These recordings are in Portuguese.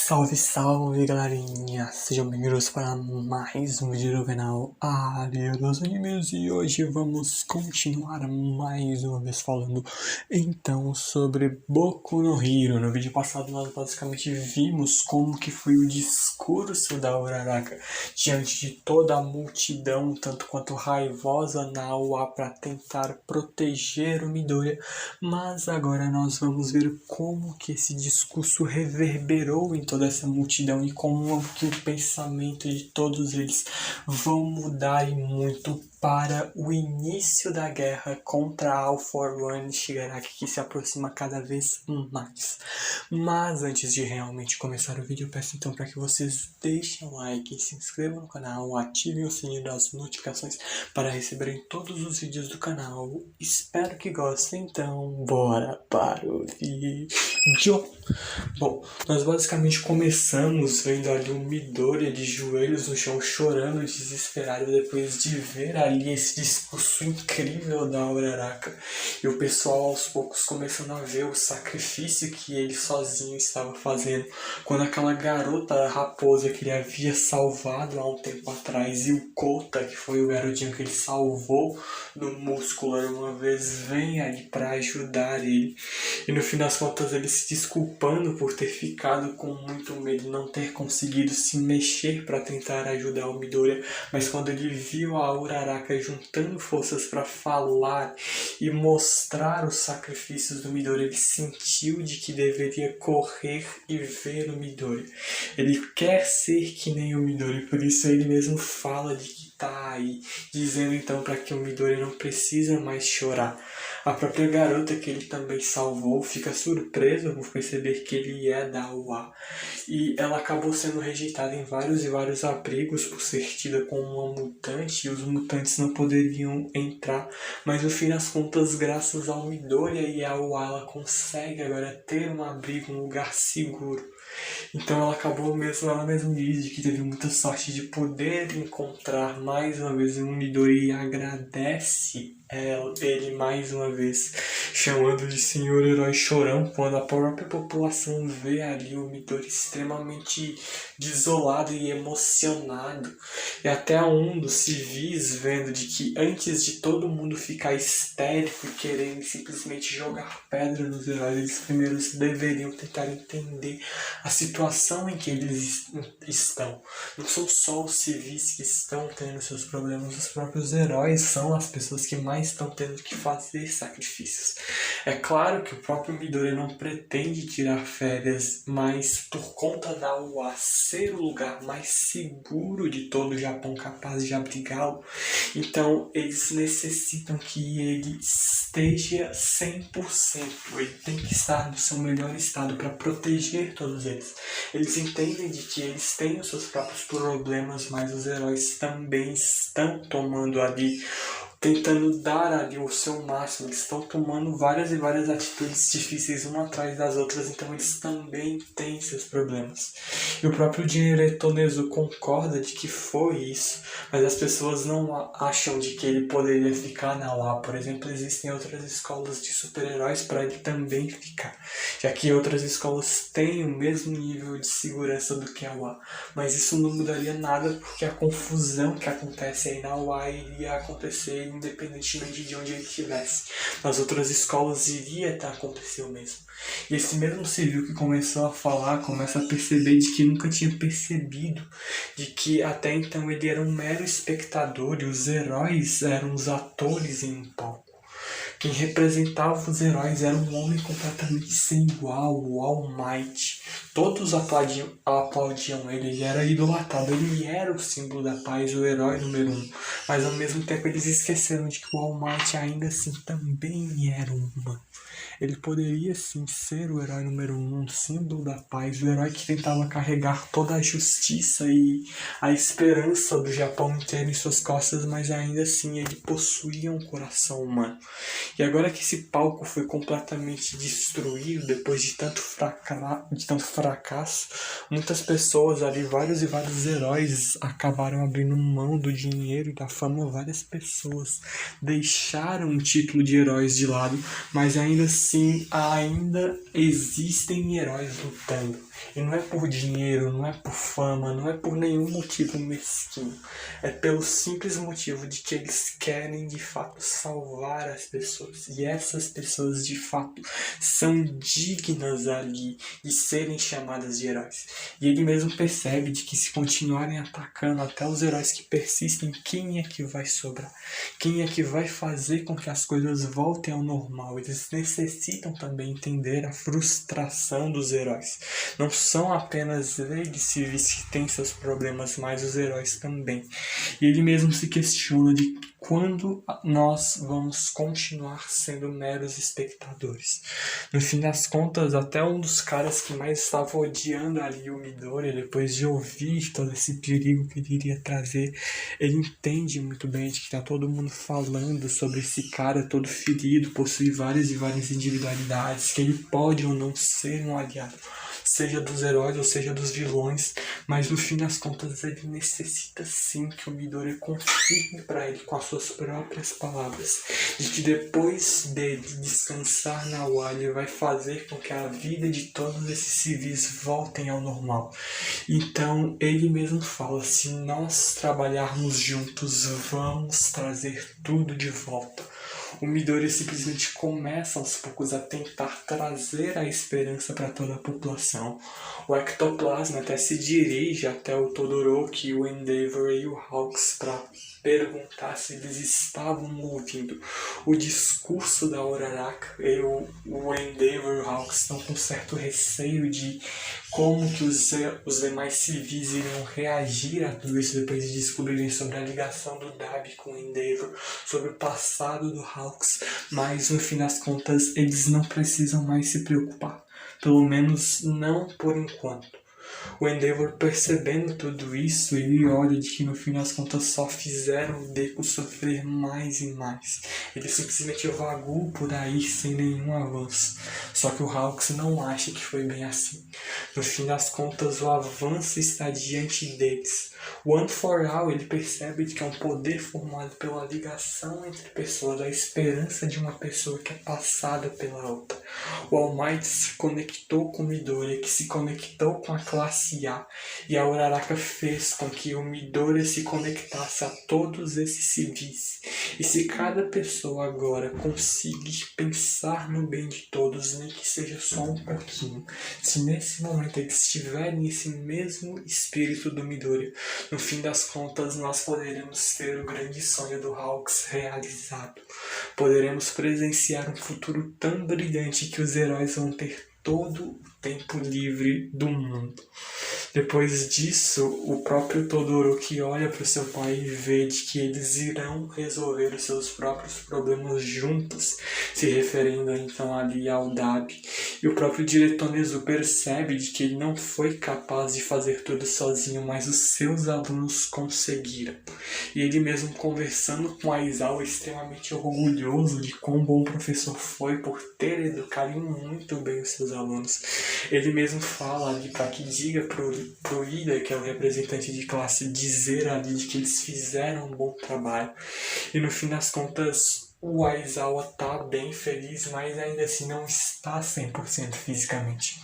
Salve, salve, galerinha! Sejam bem-vindos para mais um vídeo do canal Área dos Animes e hoje vamos continuar mais uma vez falando então sobre Boku no Hero. No vídeo passado nós basicamente vimos como que foi o discurso da Uraraka diante de toda a multidão, tanto quanto raivosa na UA para tentar proteger o Midoriya, mas agora nós vamos ver como que esse discurso reverberou em toda essa multidão e como que o pensamento de todos eles vão mudar e muito para o início da guerra contra a All For One Shigaraki, que se aproxima cada vez mais. Mas antes de realmente começar o vídeo, eu peço então para que vocês deixem um like, se inscrevam no canal, ativem o sininho das notificações para receberem todos os vídeos do canal. Espero que gostem, então bora para o vídeo. Bom, nós basicamente começamos vendo ali o Midoriya de joelhos no chão, chorando, desesperado, depois de ver ali esse discurso incrível da Uraraka. E o pessoal aos poucos começando a ver o sacrifício que ele sozinho estava fazendo. Quando aquela garota raposa que ele havia salvado há um tempo atrás, e o Kota, que foi o garotinho que ele salvou no Muscular uma vez, vem ali para ajudar ele. E no fim das contas ele se desculpando por ter ficado com muito medo, não ter conseguido se mexer para tentar ajudar o Midoriya, mas quando ele viu a Uraraka juntando forças para falar e mostrar os sacrifícios do Midoriya, ele sentiu de que deveria correr e ver o Midoriya. Ele quer ser que nem o Midoriya, por isso ele mesmo fala de que tá aí, dizendo então para que o Midoriya não precisa mais chorar. A própria garota que ele também salvou fica surpresa por perceber que ele é da UA. E ela acabou sendo rejeitada em vários e vários abrigos por ser tida como uma mutante, e os mutantes não poderiam entrar. Mas no fim das contas, graças ao Midoriya e à UA, ela consegue agora ter um abrigo, um lugar seguro. Então ela mesma diz que teve muita sorte de poder encontrar mais uma vez o Midoriya e agradece ele mais uma vez, chamando de Senhor Herói Chorão, quando a própria população vê ali o Midoriya extremamente desolado e emocionado. E até um dos civis vendo de que antes de todo mundo ficar histérico e querendo simplesmente jogar pedra nos heróis, eles primeiro deveriam tentar entender a situação em que eles estão. Não são só os civis que estão tendo seus problemas, os próprios heróis são as pessoas que mais estão tendo que fazer sacrifícios. É claro que o próprio Midoriya não pretende tirar férias, mas por conta da UA ser o lugar mais seguro de todo o Japão capaz de abrigá-lo, então eles necessitam que ele esteja 100%. Ele tem que estar no seu melhor estado para proteger todos eles. Eles entendem de que eles têm os seus próprios problemas, mas os heróis também estão tomando ali, tentando dar ali o seu máximo. Eles estão tomando várias e várias atitudes difíceis uma atrás das outras, então eles também têm seus problemas. E o próprio Jinretto Nezu concorda de que foi isso, mas as pessoas não acham de que ele poderia ficar na UA. Por exemplo, existem outras escolas de super-heróis para ele também ficar, já que outras escolas têm o mesmo nível de segurança do que a UA. Mas isso não mudaria nada, porque a confusão que acontece aí na UA iria acontecer independentemente de onde ele estivesse. Nas outras escolas iria acontecer o mesmo. E esse mesmo civil que começou a falar, começa a perceber de que nunca tinha percebido, de que até então ele era um mero espectador e os heróis eram os atores em um palco. Quem representava os heróis era um homem completamente sem igual, o All Might. Todos aplaudiam ele, ele era idolatrado, ele era o símbolo da paz, o herói número 1. Mas ao mesmo tempo eles esqueceram de que o All Might ainda assim também era um humano. Ele poderia sim ser o herói número 1, um símbolo da paz, o herói que tentava carregar toda a justiça e a esperança do Japão inteiro em suas costas, mas ainda assim ele possuía um coração humano. E agora que esse palco foi completamente destruído, depois de tanto fracasso, muitas pessoas ali, vários e vários heróis acabaram abrindo mão do dinheiro e da fama. Várias pessoas deixaram o título de heróis de lado, mas ainda assim ainda existem heróis lutando. E não é por dinheiro, não é por fama, não é por nenhum motivo mesquinho. É pelo simples motivo de que eles querem de fato salvar as pessoas. E essas pessoas de fato são dignas ali de serem chamadas de heróis. E ele mesmo percebe de que se continuarem atacando até os heróis que persistem, quem é que vai sobrar? Quem é que vai fazer com que as coisas voltem ao normal? Eles necessitam também entender a frustração dos heróis. Não são apenas eles civis que têm seus problemas, mas os heróis também. E ele mesmo se questiona de quando nós vamos continuar sendo meros espectadores. No fim das contas, até um dos caras que mais estava odiando ali o Midori, depois de ouvir todo esse perigo que ele iria trazer, ele entende muito bem de que está todo mundo falando sobre esse cara todo ferido, possui várias e várias individualidades, que ele pode ou não ser um aliado, seja dos heróis ou seja dos vilões, mas no fim das contas ele necessita sim que o Midori confirme para ele com as suas próprias palavras, de que depois dele descansar na Wally ele vai fazer com que a vida de todos esses civis voltem ao normal. Então ele mesmo fala, se nós trabalharmos juntos, vamos trazer tudo de volta. O Midori simplesmente começa aos poucos a tentar trazer a esperança para toda a população. O Ectoplasma até se dirige até o Todoroki, o Endeavor e o Hawks para perguntar se eles estavam ouvindo o discurso da Uraraka. E o Endeavor e o Hawks estão com certo receio de como que os demais civis iriam reagir a tudo isso depois de descobrirem sobre a ligação do Dabi com o Endeavor, sobre o passado do Hawks, mas no fim das contas eles não precisam mais se preocupar, pelo menos não por enquanto. O Endeavor, percebendo tudo isso, ele olha de que no fim das contas só fizeram o Deku sofrer mais e mais. Ele simplesmente vagou por aí sem nenhum avanço. Só que o Hawks não acha que foi bem assim. No fim das contas, o avanço está diante deles. O One for All, ele percebe que é um poder formado pela ligação entre pessoas, a esperança de uma pessoa que é passada pela outra. O All Might se conectou com o Midori, que se conectou com a classe A, e a Uraraka fez com que o Midori se conectasse a todos esses civis. E se cada pessoa agora conseguir pensar no bem de todos, nem que seja só um pouquinho, se nesse momento eles tiverem esse mesmo espírito do Midori, no fim das contas nós poderemos ter o grande sonho do Hawks realizado. Poderemos presenciar um futuro tão brilhante que os heróis vão ter todo o tempo livre do mundo. Depois disso, o próprio Todoroki olha para o seu pai e vê de que eles irão resolver os seus próprios problemas juntos, se referindo então ali ao Dabi. E o próprio diretor Nezu percebe de que ele não foi capaz de fazer tudo sozinho, mas os seus alunos conseguiram. E ele mesmo conversando com Aizawa, extremamente orgulhoso de quão bom professor foi por ter educado muito bem os seus alunos. Ele mesmo fala ali para que diga pro Ida, que é o representante de classe, dizer ali de que eles fizeram um bom trabalho. E no fim das contas, o Aizawa tá bem feliz, mas ainda assim não está 100% fisicamente.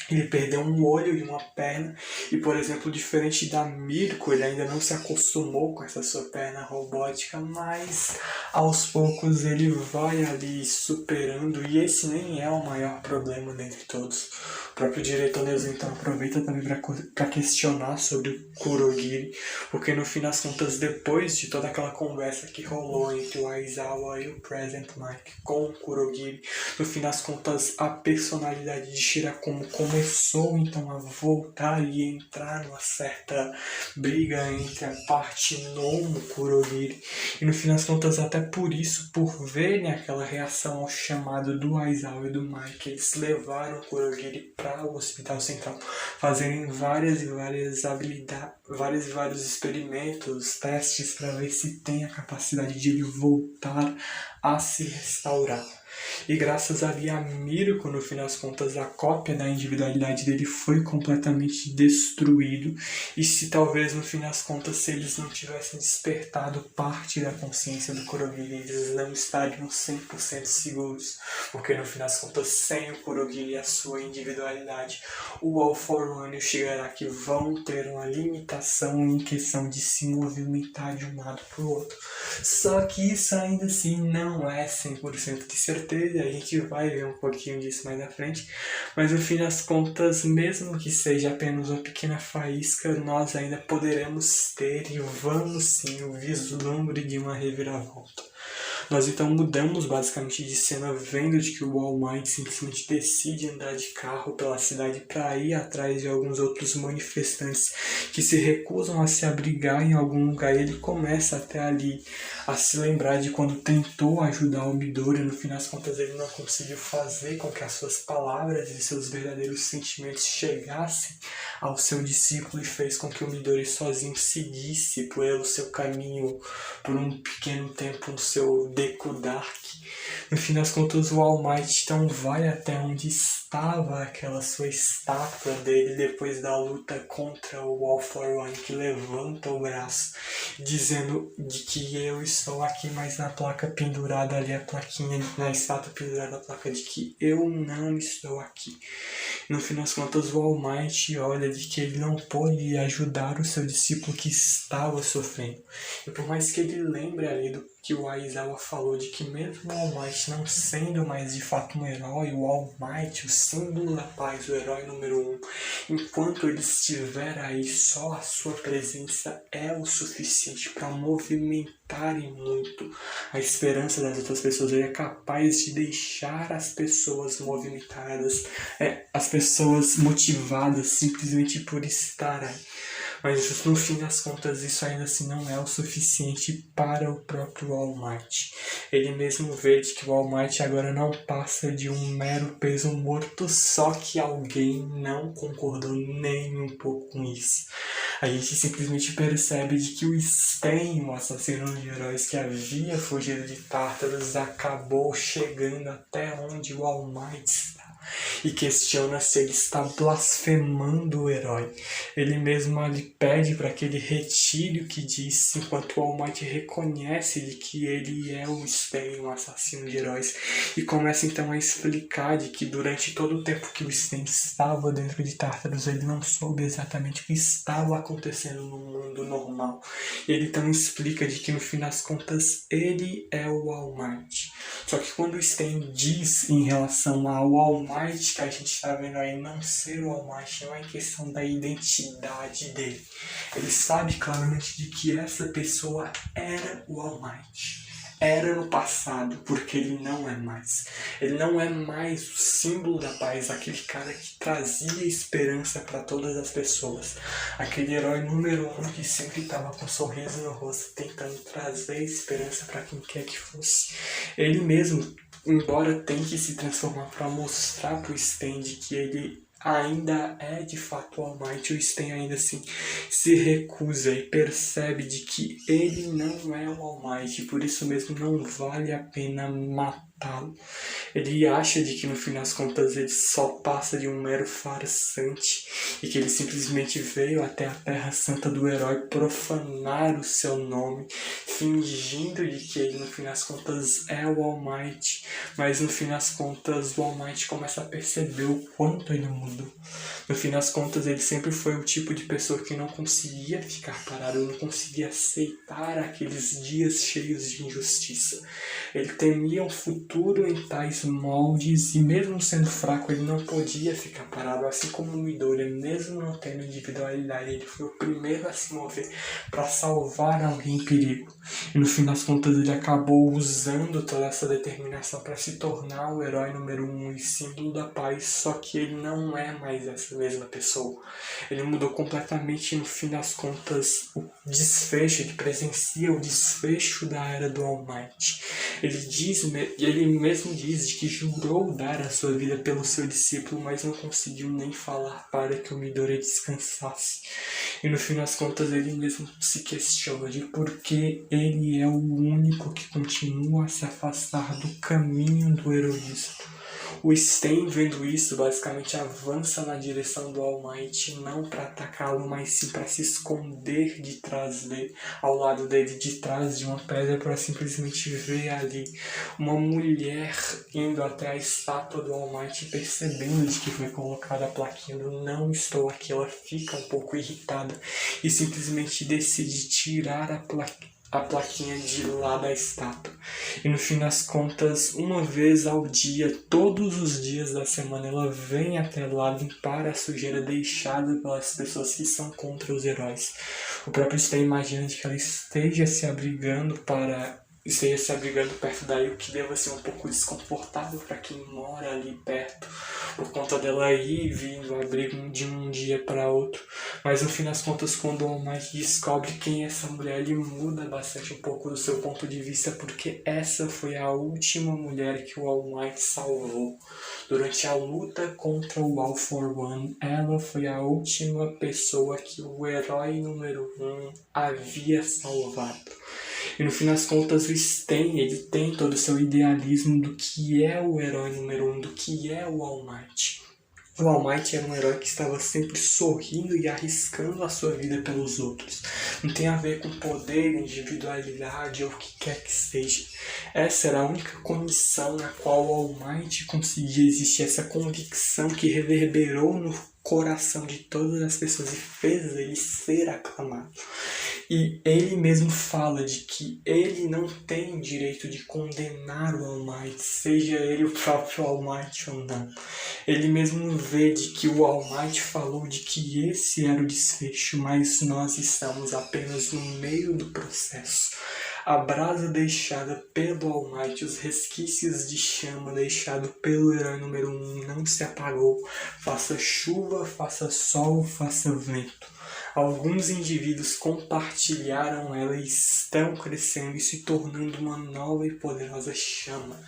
Ele perdeu um olho e uma perna, e por exemplo, diferente da Mirko, ele ainda não se acostumou com essa sua perna robótica, mas aos poucos ele vai ali superando, e esse nem é o maior problema dentre todos. O próprio diretor Nezu então aproveita também para questionar sobre o Kurogiri, porque no fim das contas, depois de toda aquela conversa que rolou entre o Aizawa e o Present Mike com o Kurogiri, no fim das contas a personalidade de Shirakumo começou então a voltar e entrar numa certa briga entre a parte Nomu Kurogiri, e no fim das contas até por isso, por verem aquela reação ao chamado do Aizawa e do Mike, eles levaram o Kurogiri para o Hospital Central, fazerem vários experimentos, testes para ver se tem a capacidade de ele voltar a se restaurar. E graças ali a Miracle, no fim das contas, a cópia da individualidade dele foi completamente destruído. E se talvez no fim das contas, se eles não tivessem despertado parte da consciência do Kurogiri, eles não estariam 100% seguros. Porque no fim das contas, sem o Kurogiri e a sua individualidade, o All For One e o Shigaraki vão ter uma limitação em questão de se movimentar de um lado para o outro. Só que isso ainda assim não é 100% de certeza, a gente vai ver um pouquinho disso mais à frente, mas no fim das contas, mesmo que seja apenas uma pequena faísca, nós ainda poderemos ter e vamos sim o vislumbre de uma reviravolta. Nós então mudamos basicamente de cena vendo de que o All Might simplesmente decide andar de carro pela cidade para ir atrás de alguns outros manifestantes que se recusam a se abrigar em algum lugar, e ele começa até ali a se lembrar de quando tentou ajudar o Midori, no fim das contas ele não conseguiu fazer com que as suas palavras e seus verdadeiros sentimentos chegassem ao seu discípulo e fez com que o Midori sozinho seguisse pelo seu caminho por um pequeno tempo no seu Deku Dark. No fim das contas, o All Might então vai até onde estava aquela sua estátua dele depois da luta contra o All For One, que levanta o braço dizendo de que eu estou aqui, mas na placa pendurada ali, a plaquinha, na estátua pendurada a placa de que eu não estou aqui. No fim das contas, o All Might olha de que ele não pôde ajudar o seu discípulo que estava sofrendo. E por mais que ele lembre ali do que o Aizawa falou, de que mesmo o All Might não sendo mais de fato um herói, o All Might, o símbolo da paz, o herói número 1, enquanto ele estiver aí, só a sua presença é o suficiente para movimentarem muito a esperança das outras pessoas. Ele é capaz de deixar as pessoas movimentadas, as pessoas motivadas simplesmente por estar aí. Mas no fim das contas isso ainda assim não é o suficiente para o próprio All Might. Ele mesmo vê de que o All Might agora não passa de um mero peso morto, só que alguém não concordou nem um pouco com isso. A gente simplesmente percebe de que o Sten, o assassino de heróis que havia fugido de Tártaros, acabou chegando até onde o All Might está e questiona se ele está blasfemando o herói. Ele mesmo lhe pede para que ele retire o que disse, enquanto o All Might reconhece de que ele é o Sten, um assassino de heróis, e começa então a explicar de que durante todo o tempo que o Sten estava dentro de Tártaros, ele não soube exatamente o que estava acontecendo no mundo normal. Ele então explica de que no fim das contas ele é o All Might. Só que quando o Sten diz em relação ao All Might, que a gente está vendo aí não ser o All Might, não é questão da identidade dele. Ele sabe claramente de que essa pessoa era o All Might. Era no passado, porque ele não é mais. Ele não é mais o símbolo da paz, aquele cara que trazia esperança para todas as pessoas. Aquele herói número 1 que sempre estava com um sorriso no rosto, tentando trazer esperança para quem quer que fosse. Ele mesmo, embora tente se transformar para mostrar para o Sten que ele ainda é de fato o All Might, o Sten ainda assim se recusa e percebe de que ele não é o All Might, e por isso mesmo não vale a pena matá-lo. Ele acha de que no fim das contas ele só passa de um mero farsante e que ele simplesmente veio até a Terra Santa do herói profanar o seu nome, fingindo de que ele no fim das contas é o All Might, mas no fim das contas o All Might começa a perceber o quanto ele mudou. No fim das contas ele sempre foi o tipo de pessoa que não conseguia ficar parado, não conseguia aceitar aqueles dias cheios de injustiça. Ele temia um futuro em tais moldes e mesmo sendo fraco ele não podia ficar parado, assim como o Midori, mesmo não tendo individualidade, ele foi o primeiro a se mover para salvar alguém em perigo. E no fim das contas ele acabou usando toda essa determinação para se tornar o herói número 1 e símbolo da paz, só que ele não é mais essa mesma pessoa. Ele mudou completamente e no fim das contas o desfecho, ele presencia o desfecho da era do All Might. Ele mesmo diz que jurou dar a sua vida pelo seu discípulo, mas não conseguiu nem falar para que o Midori descansasse. E no fim das contas ele mesmo se questiona de por que ele é o único que continua a se afastar do caminho do heroísmo. O Stain, vendo isso, basicamente avança na direção do All Might, não para atacá-lo, mas sim para se esconder de trás dele, ao lado dele, de trás de uma pedra, para simplesmente ver ali uma mulher indo até a estátua do All Might, percebendo de que foi colocada a plaquinha do "não estou aqui". Ela fica um pouco irritada e simplesmente decide tirar a plaquinha de lá da estátua. E no fim das contas, uma vez ao dia, todos os dias da semana, ela vem até lá limpar a sujeira deixada pelas pessoas que são contra os heróis. O próprio Stan imagina que ela esteja se abrigando perto daí, o que deva ser um pouco desconfortável para quem mora ali perto, por conta dela ir e vir do abrigo de um dia para outro. Mas no fim das contas, quando o All Might descobre quem é essa mulher, ele muda bastante um pouco do seu ponto de vista, porque essa foi a última mulher que o All Might salvou. Durante a luta contra o All for One, ela foi a última pessoa que o herói número 1 havia salvado. E no fim das contas, o Stan, ele tem todo o seu idealismo do que é o herói número 1, do que é o All Might. O All Might era um herói que estava sempre sorrindo e arriscando a sua vida pelos outros. Não tem a ver com poder, individualidade ou o que quer que seja. Essa era a única condição na qual o All Might conseguia existir, essa convicção que reverberou no coração de todas as pessoas e fez ele ser aclamado. E ele mesmo fala de que ele não tem direito de condenar o All Might, seja ele o próprio All Might ou não. Ele mesmo vê de que o All Might falou de que esse era o desfecho, mas nós estamos apenas no meio do processo. A brasa deixada pelo All Might, os resquícios de chama deixado pelo herói número 1 não se apagou. Faça chuva, faça sol, faça vento. Alguns indivíduos compartilharam ela e estão crescendo e se tornando uma nova e poderosa chama.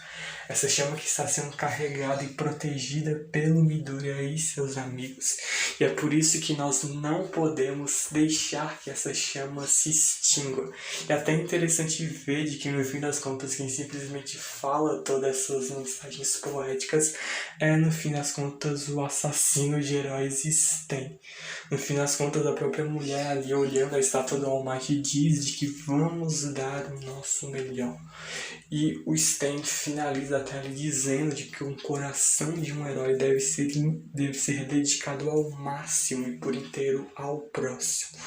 Essa chama que está sendo carregada e protegida pelo Midoriya e seus amigos. E é por isso que nós não podemos deixar que essa chama se extingua. É até interessante ver de que no fim das contas quem simplesmente fala todas essas mensagens poéticas é no fim das contas o assassino de heróis Stan. No fim das contas a própria mulher ali olhando a estátua do All Might diz de que vamos dar o nosso melhor. E o Stan finaliza até ali dizendo de que o coração de um herói deve ser dedicado ao máximo e por inteiro ao próximo.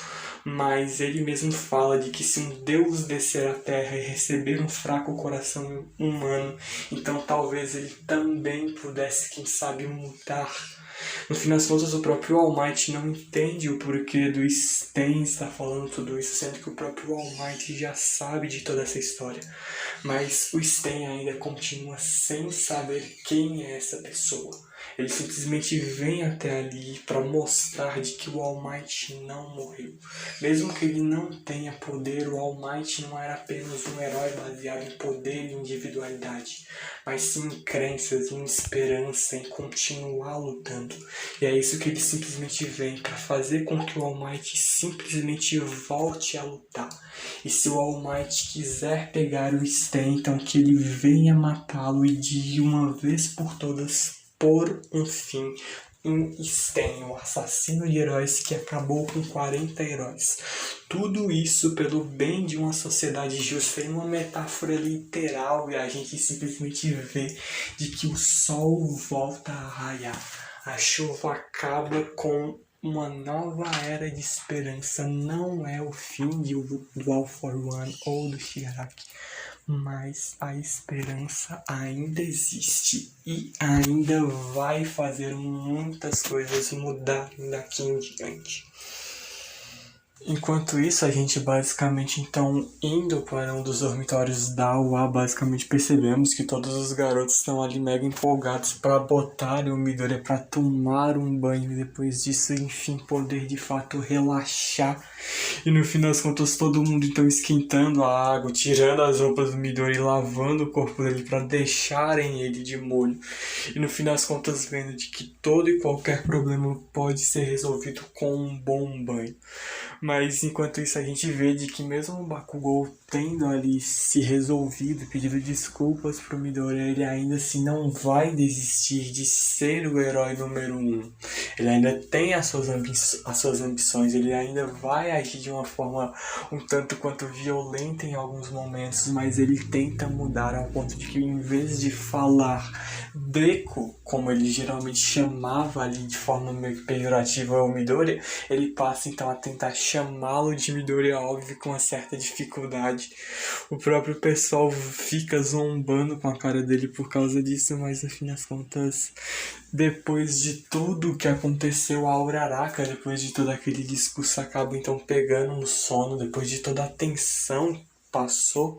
Mas ele mesmo fala de que se um Deus descer à Terra e receber um fraco coração humano, então talvez ele também pudesse, quem sabe, mudar. No fim das contas, o próprio All Might não entende o porquê do Stan estar falando tudo isso, sendo que o próprio All Might já sabe de toda essa história. Mas o Stan ainda continua sem saber quem é essa pessoa. Ele simplesmente vem até ali para mostrar de que o All Might não morreu. Mesmo que ele não tenha poder, o All Might não era apenas um herói baseado em poder e individualidade, mas sim em crenças, em esperança, em continuar lutando. E é isso que ele simplesmente vem para fazer com que o All Might simplesmente volte a lutar. E se o All Might quiser pegar o Stan, então que ele venha matá-lo e de uma vez por todas por um fim em Stan, o assassino de heróis que acabou com 40 heróis. Tudo isso pelo bem de uma sociedade justa, em uma metáfora literal, e a gente simplesmente vê de que o sol volta a raiar. A chuva acaba com uma nova era de esperança. Não é o fim do All for One ou do Shigaraki, mas a esperança ainda existe e ainda vai fazer muitas coisas mudarem daqui em diante. Enquanto isso, a gente basicamente então indo para um dos dormitórios da UA, basicamente percebemos que todos os garotos estão ali mega empolgados para botarem o Midoriya para tomar um banho e depois disso, enfim, poder de fato relaxar. E no fim das contas, todo mundo então esquentando a água, tirando as roupas do Midoriya e lavando o corpo dele para deixarem ele de molho. E no fim das contas, vendo de que todo e qualquer problema pode ser resolvido com um bom banho. Mas enquanto isso a gente vê de que mesmo o Bakugou tendo ali se resolvido, pedido desculpas pro Midoriya, ele ainda assim não vai desistir de ser o herói número 1. Ele ainda tem as suas ambições, ele ainda vai agir de uma forma um tanto quanto violenta em alguns momentos, mas ele tenta mudar ao ponto de que em vez de falar Deku, como ele geralmente chamava ali de forma meio que pejorativa o Midoriya, ele passa então a tentar chamá-lo de Midoriya, óbvio, com uma certa dificuldade. O próprio pessoal fica zombando com a cara dele por causa disso, mas no fim das contas, depois de tudo que aconteceu, a Uraraka, depois de todo aquele discurso, acaba então pegando no sono, depois de toda a tensão passou,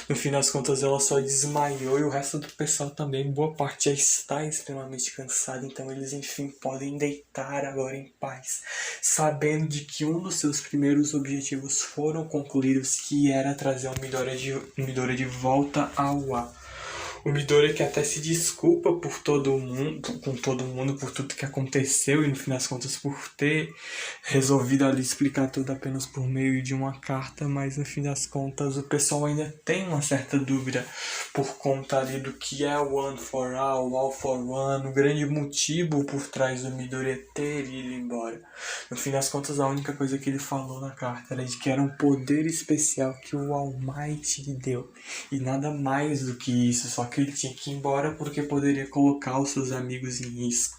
no fim das contas ela só desmaiou e o resto do pessoal também, boa parte já está extremamente cansado, então eles enfim podem deitar agora em paz, sabendo de que um dos seus primeiros objetivos foram concluídos, que era trazer o Midoriya de volta ao ar. O Midoriya que até se desculpa por todo mundo, com todo mundo, por tudo que aconteceu e no fim das contas por ter resolvido ali explicar tudo apenas por meio de uma carta, mas no fim das contas o pessoal ainda tem uma certa dúvida por conta ali do que é o One for All for One, o grande motivo por trás do Midoriya ter ido embora. No fim das contas a única coisa que ele falou na carta era de que era um poder especial que o All Might lhe deu e nada mais do que isso, só que ele tinha que ir embora porque poderia colocar os seus amigos em risco.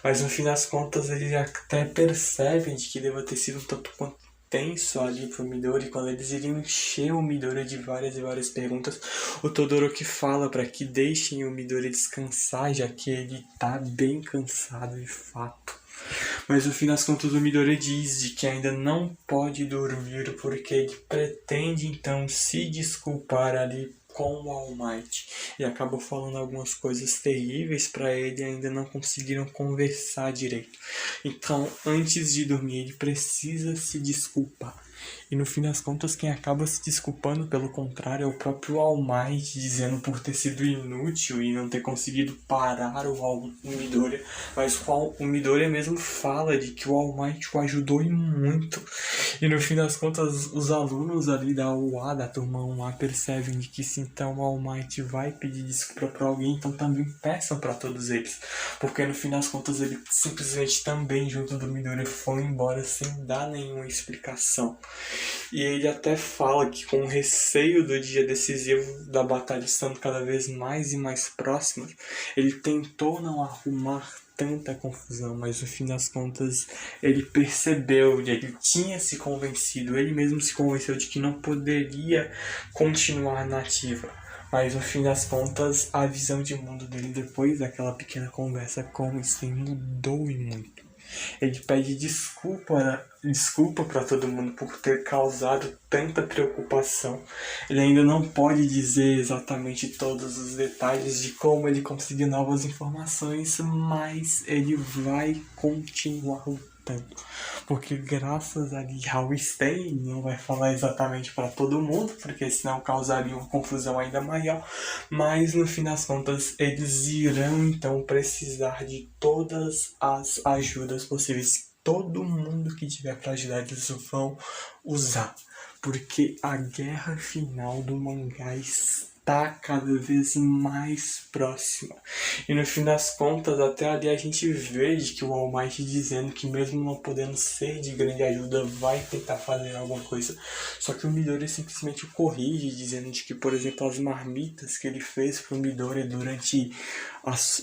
Mas no fim das contas ele até percebe de que deva ter sido um tanto quanto tenso ali pro Midoriya, quando eles iriam encher o Midoriya de várias e várias perguntas, o Todoroki fala para que deixem o Midoriya descansar, já que ele tá bem cansado de fato. Mas no fim das contas o Midoriya diz de que ainda não pode dormir porque ele pretende então se desculpar ali com o All Might e acabou falando algumas coisas terríveis para ele e ainda não conseguiram conversar direito. Então, antes de dormir, ele precisa se desculpar. E no fim das contas, quem acaba se desculpando, pelo contrário, é o próprio All Might, dizendo por ter sido inútil e não ter conseguido parar o Midoriya. Mas o Midoriya mesmo fala de que o All Might o ajudou e muito. E no fim das contas, os alunos ali da UA, da turma 1A, percebem de que se então o All Might vai pedir desculpa para alguém, então também peçam para todos eles. Porque no fim das contas, ele simplesmente também, junto do Midoriya, foi embora sem dar nenhuma explicação. E ele até fala que com o receio do dia decisivo da batalha estando cada vez mais e mais próximo, ele tentou não arrumar tanta confusão, mas no fim das contas ele percebeu, ele tinha se convencido, ele mesmo se convenceu de que não poderia continuar na ativa. Mas no fim das contas, a visão de mundo dele depois daquela pequena conversa com o Sten mudou e muito. Ele pede desculpa para todo mundo por ter causado tanta preocupação. Ele ainda não pode dizer exatamente todos os detalhes de como ele conseguiu novas informações, mas ele vai continuar lutando. Porque graças a Hal Stein, não vai falar exatamente para todo mundo, porque senão causaria uma confusão ainda maior, mas no fim das contas eles irão então precisar de todas as ajudas possíveis. Todo mundo que tiver para ajudar eles vão usar, porque a guerra final do mangá está cada vez mais próxima. E no fim das contas, até ali a gente vê de que o All Might dizendo que mesmo não podendo ser de grande ajuda, vai tentar fazer alguma coisa. Só que o Midoriya simplesmente o corrige, dizendo de que, por exemplo, as marmitas que ele fez pro Midoriya durante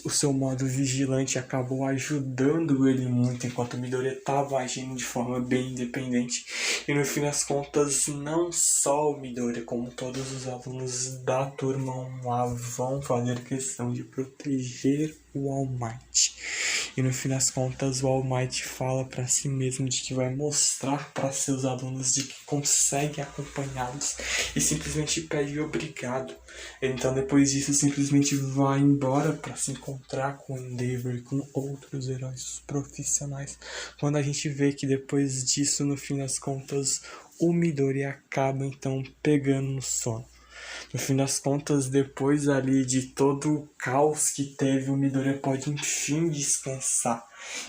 o seu modo vigilante acabou ajudando ele muito, enquanto o Midoriya estava agindo de forma bem independente. E no fim das contas, não só o Midoriya, como todos os alunos da turma 1A vão fazer questão de proteger o All Might. E no fim das contas, o All Might fala para si mesmo de que vai mostrar para seus alunos de que consegue acompanhá-los e simplesmente pede obrigado. Então depois disso simplesmente vai embora para se encontrar com o Endeavor e com outros heróis profissionais. Quando a gente vê que depois disso, no fim das contas, o Midori acaba então pegando no sono. No fim das contas, depois ali de todo o caos que teve, o Midoriya pode enfim descansar.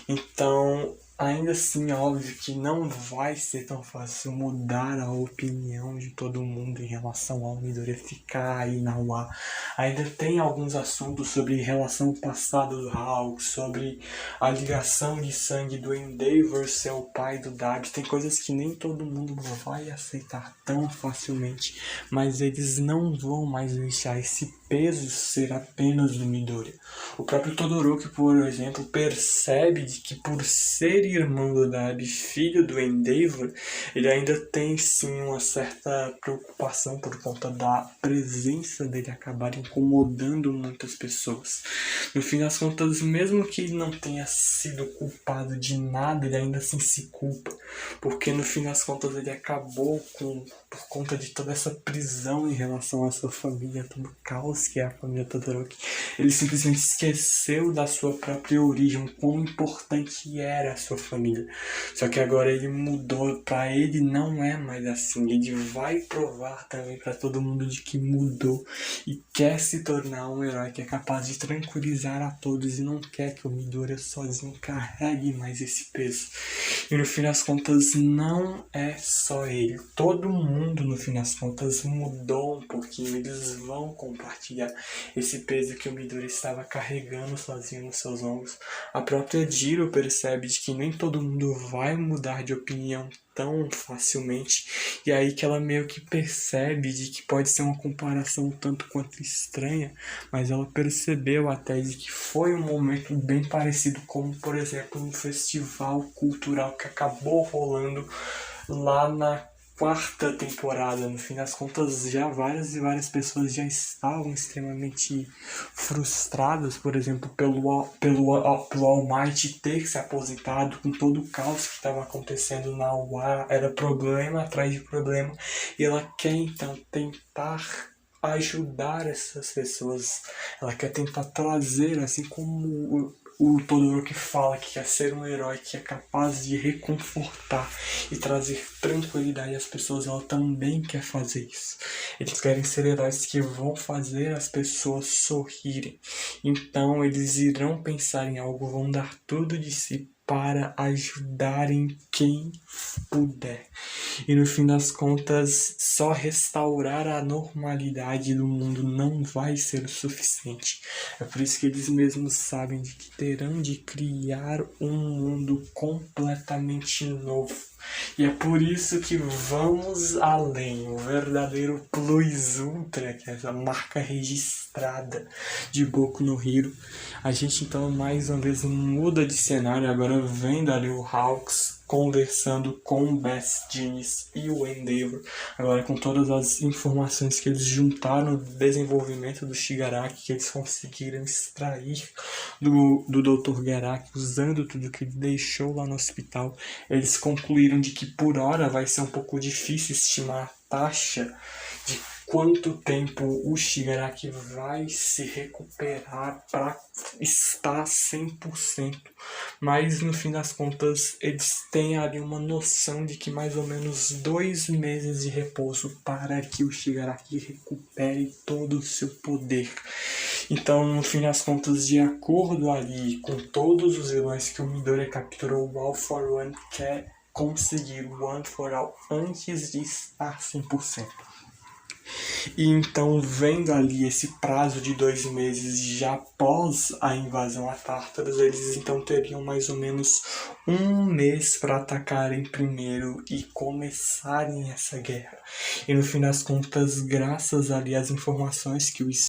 Então, ainda assim, é óbvio que não vai ser tão fácil mudar a opinião de todo mundo em relação ao Midoriya ficar aí na UA. Ainda tem alguns assuntos sobre relação passada do Hulk, sobre a ligação de sangue do Endeavor ser o pai do Dabi. Tem coisas que nem todo mundo vai aceitar tão facilmente, mas eles não vão mais deixar esse peso ser apenas do Midoriya. O próprio Todoroki, por exemplo, percebe de que por ser irmão do Dabi, filho do Endeavor, ele ainda tem sim uma certa preocupação por conta da presença dele acabar incomodando muitas pessoas. No fim das contas, mesmo que ele não tenha sido culpado de nada, ele ainda assim se culpa, porque no fim das contas ele acabou por conta de toda essa prisão em relação à sua família, todo o caos que é a família Todoroki. Ele simplesmente esqueceu da sua própria origem, quão importante era a sua família. Só que agora ele mudou, pra ele não é mais assim. Ele vai provar também pra todo mundo de que mudou e quer se tornar um herói que é capaz de tranquilizar a todos e não quer que o Midoriya sozinho carregue mais esse peso. E no fim das contas não é só ele. Todo mundo no fim das contas mudou um pouquinho. Eles vão compartilhar esse peso que o Midoriya estava carregando sozinho nos seus ombros. A própria Jiro percebe de que nem todo mundo vai mudar de opinião tão facilmente, e aí que ela meio que percebe de que pode ser uma comparação tanto quanto estranha, mas ela percebeu até de que foi um momento bem parecido como, por exemplo, um festival cultural que acabou rolando lá na quarta temporada. No fim das contas, já várias e várias pessoas já estavam extremamente frustradas, por exemplo, pelo All Might ter se aposentado, com todo o caos que estava acontecendo na UA, era problema atrás de problema, e ela quer então tentar ajudar essas pessoas, ela quer tentar trazer, assim como o Todoroki fala que quer ser um herói que é capaz de reconfortar e trazer tranquilidade às pessoas, ela também quer fazer isso. Eles querem ser heróis que vão fazer as pessoas sorrirem. Então eles irão pensar em algo, vão dar tudo de si para ajudarem quem puder. E no fim das contas, só restaurar a normalidade do mundo não vai ser o suficiente. É por isso que eles mesmos sabem de que terão de criar um mundo completamente novo. E é por isso que vamos além, o verdadeiro Plus Ultra, que é essa marca registrada de Boku no Hero. A gente então mais uma vez muda de cenário, agora vendo ali o Hawks conversando com o Best Jeans e o Endeavor, agora com todas as informações que eles juntaram no desenvolvimento do Shigaraki, que eles conseguiram extrair do Dr. Garaki, usando tudo que ele deixou lá no hospital. Eles concluíram de que por hora vai ser um pouco difícil estimar a taxa de quanto tempo o Shigaraki vai se recuperar para estar 100%. Mas no fim das contas eles têm ali uma noção de que mais ou menos 2 meses de repouso para que o Shigaraki recupere todo o seu poder. Então, no fim das contas, de acordo ali com todos os vilões que o Midoriya capturou, o All for One quer conseguir o One for All antes de estar 100%. E então, vendo ali esse prazo de 2 meses já após a invasão a Tártaros, eles então teriam mais ou menos 1 mês para atacarem primeiro e começarem essa guerra. E no fim das contas, graças ali às informações que o